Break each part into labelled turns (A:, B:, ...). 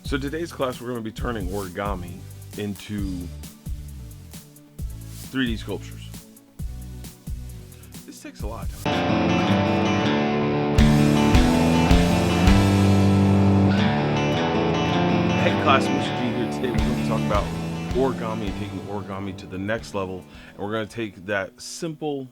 A: So today's class, we're going to be turning origami into 3D sculptures. This takes a lot of time. Hey class, Mr.G here. Today we're going to talk about origami and taking origami to the next level. And we're going to take that simple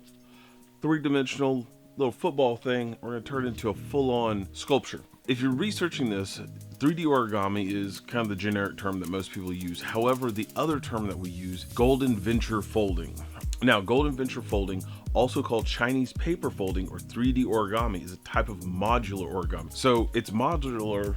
A: three-dimensional little football thing, we're going to turn it into a full-on sculpture. If you're researching this, 3D origami is kind of the generic term that most people use. However, the other term that we use, golden venture folding. Now, golden venture folding, also called Chinese paper folding or 3D origami, is a type of modular origami. So it's modular.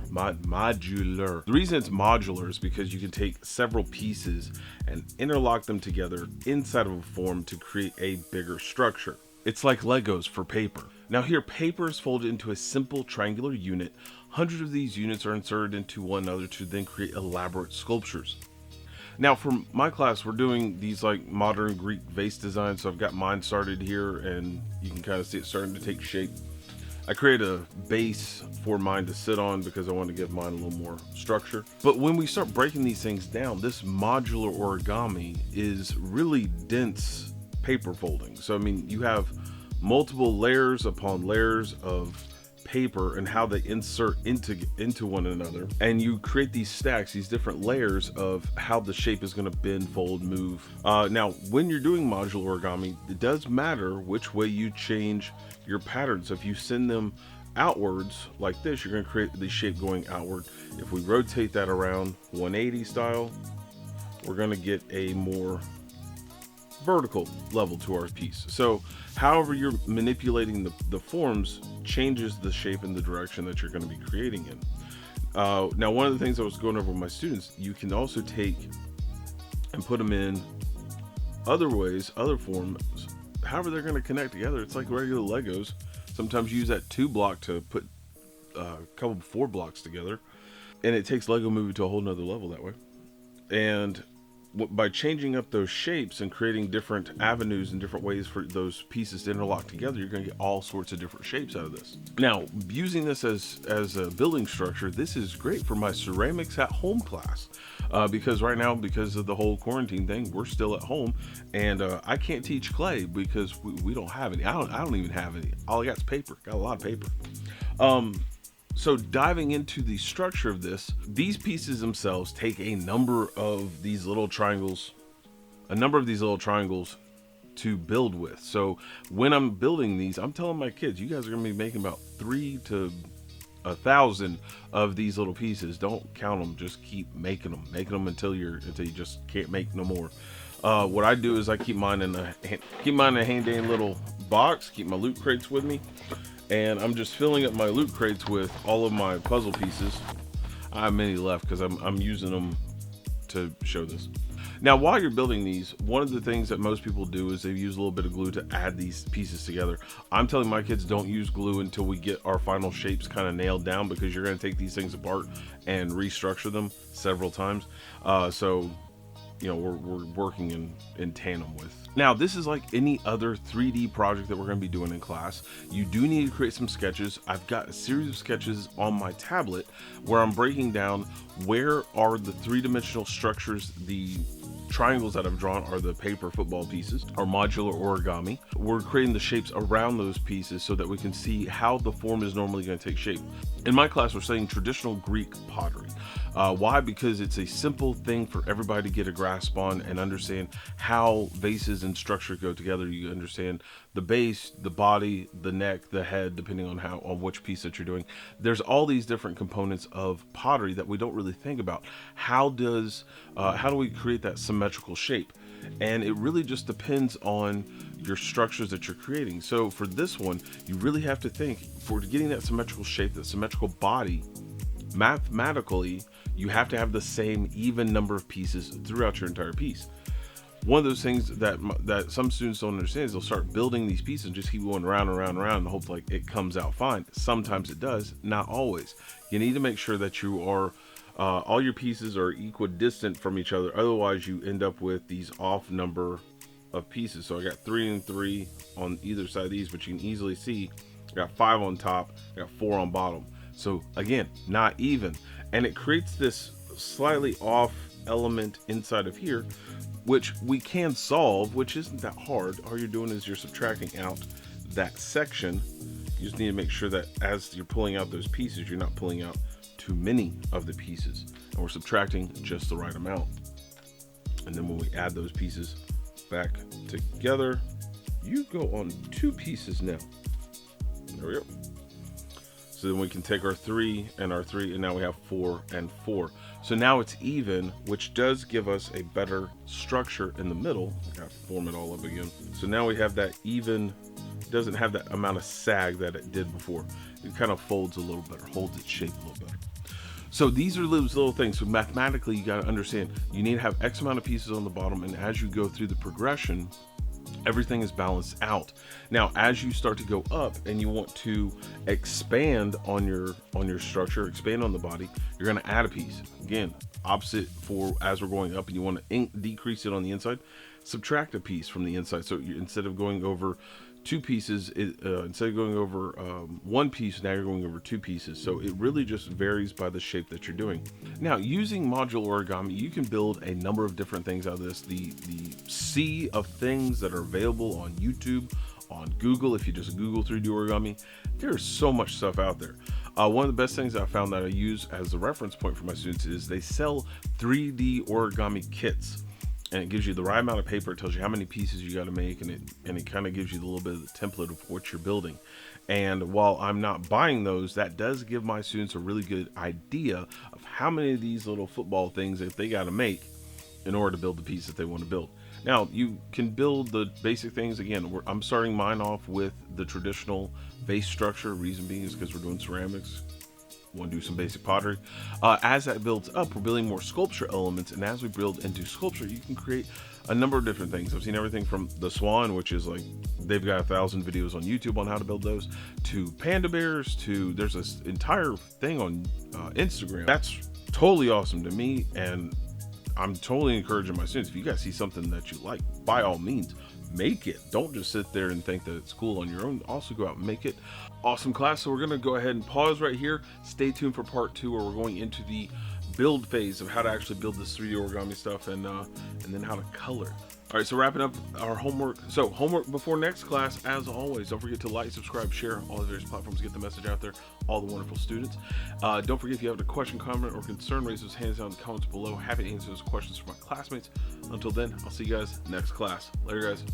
A: The reason it's modular is because you can take several pieces and interlock them together inside of a form to create a bigger structure. It's like Legos for paper. Now here, paper is folded into a simple triangular unit. Hundreds of these units are inserted into one another to then create elaborate sculptures. Now for my class, we're doing these like modern Greek vase designs. So I've got mine started here and you can kind of see it starting to take shape. I created a base for mine to sit on because I want to give mine a little more structure. But when we start breaking these things down, this modular origami is really dense paper folding. So I mean, you have multiple layers upon layers of paper and how they insert into one another, and you create these stacks, these different layers of how the shape is going to bend, fold, move. Now when you're doing modular origami, it does matter which way you change your patterns. If you send them outwards like this, you're going to create the shape going outward. If we rotate that around 180 style, we're going to get a more vertical level to our piece. So however you're manipulating the forms changes the shape and the direction that you're going to be creating in. Now one of the things I was going over with my students, you can also take and put them in other ways, other forms, however they're going to connect together. It's like regular Legos. Sometimes you use that 2 block to put a couple 4 blocks together, and it takes Lego Movie to a whole nother level that way. And by changing up those shapes and creating different avenues and different ways for those pieces to interlock together, you're going to get all sorts of different shapes out of this. Now, using this as a building structure, this is great for my ceramics at home class, because right now, because of the whole quarantine thing, we're still at home, and I can't teach clay because we don't have any. I don't even have any. All I got is paper. Got a lot of paper. So diving into the structure of this, these pieces themselves take a number of these little triangles to build with. So when I'm building these, I'm telling my kids, you guys are gonna be making about 3 to 1,000 of these little pieces. Don't count them, just keep making them until you just can't make no more. What I do is I keep mine in a handy little box, keep my loot crates with me. And I'm just filling up my loot crates with all of my puzzle pieces. I have many left because I'm using them to show this. Now, while you're building these, one of the things that most people do is they use a little bit of glue to add these pieces together. I'm telling my kids, don't use glue until we get our final shapes kind of nailed down, because you're going to take these things apart and restructure them several times. So you know, we're working in tandem with. Now, this is like any other 3D project that we're going to be doing in class. You do need to create some sketches. I've got a series of sketches on my tablet where I'm breaking down where are the three-dimensional structures. The triangles that I've drawn are the paper football pieces, or modular origami. We're creating the shapes around those pieces so that we can see how the form is normally going to take shape. In my class, we're studying traditional Greek pottery. Why? Because it's a simple thing for everybody to get a grasp on and understand how vases and structure go together. You understand the base, the body, the neck, the head, depending on which piece that you're doing. There's all these different components of pottery that we don't really think about. How do we create that symmetrical shape? And it really just depends on your structures that you're creating. So for this one, you really have to think, for getting that symmetrical shape, that symmetrical body, mathematically, you have to have the same even number of pieces throughout your entire piece. One of those things that some students don't understand is they'll start building these pieces and just keep going around and around and around and hope like it comes out fine. Sometimes it does, not always. You need to make sure that you are all your pieces are equidistant from each other. Otherwise, you end up with these off number of pieces. So I got 3 and 3 on either side of these, but you can easily see I got 5 on top, I got 4 on bottom. So again, not even. And it creates this slightly off element inside of here, which we can solve, which isn't that hard. All you're doing is you're subtracting out that section. You just need to make sure that as you're pulling out those pieces, you're not pulling out too many of the pieces, and we're subtracting just the right amount. And then when we add those pieces back together, you go on 2 pieces now. There we go. So then we can take our 3 and our 3, and now we have 4 and 4. So now it's even, which does give us a better structure in the middle. I gotta form it all up again. So now we have that even, doesn't have that amount of sag that it did before. It kind of folds a little better, holds its shape a little better. So these are those little things. So mathematically, you got to understand, you need to have X amount of pieces on the bottom, and as you go through the progression, everything is balanced out. Now, as you start to go up and you want to expand on your structure, expand on the body, you're going to add a piece. Again, opposite for as we're going up, and you want to decrease it on the inside, subtract a piece from the inside. So instead of going over 2 pieces, instead of going over 1 piece, now you're going over 2 pieces. So it really just varies by the shape that you're doing. Now, using modular origami, you can build a number of different things out of this. The sea of things that are available on YouTube, on Google, if you just Google 3D origami, there's so much stuff out there. One of the best things I found that I use as a reference point for my students is they sell 3D origami kits. And it gives you the right amount of paper. It tells you how many pieces you got to make, and it kind of gives you a little bit of the template of what you're building. And while I'm not buying those, that does give my students a really good idea of how many of these little football things that they got to make in order to build the piece that they want to build. Now, you can build the basic things. Again, I'm starting mine off with the traditional vase structure. Reason being is because we're doing ceramics. Want to do some basic pottery. As that builds up, we're building more sculpture elements, and as we build into sculpture, you can create a number of different things. I've seen everything from the swan, which is like they've got 1,000 videos on YouTube on how to build those, to panda bears, to there's this entire thing on Instagram. That's totally awesome to me, and I'm totally encouraging my students, if you guys see something that you like, by all means, make it. Don't just sit there and think that it's cool on your own. Also go out and make it. Awesome class. So we're going to go ahead and pause right here. Stay tuned for part 2, where we're going into the build phase of how to actually build this 3D origami stuff, and then how to color. All right, so wrapping up our homework. So homework before next class, as always, don't forget to like, subscribe, share all the various platforms to get the message out there, all the wonderful students. Don't forget, if you have a question, comment, or concern, raise those hands down in the comments below. Happy to answer those questions for my classmates. Until then, I'll see you guys next class. Later, guys.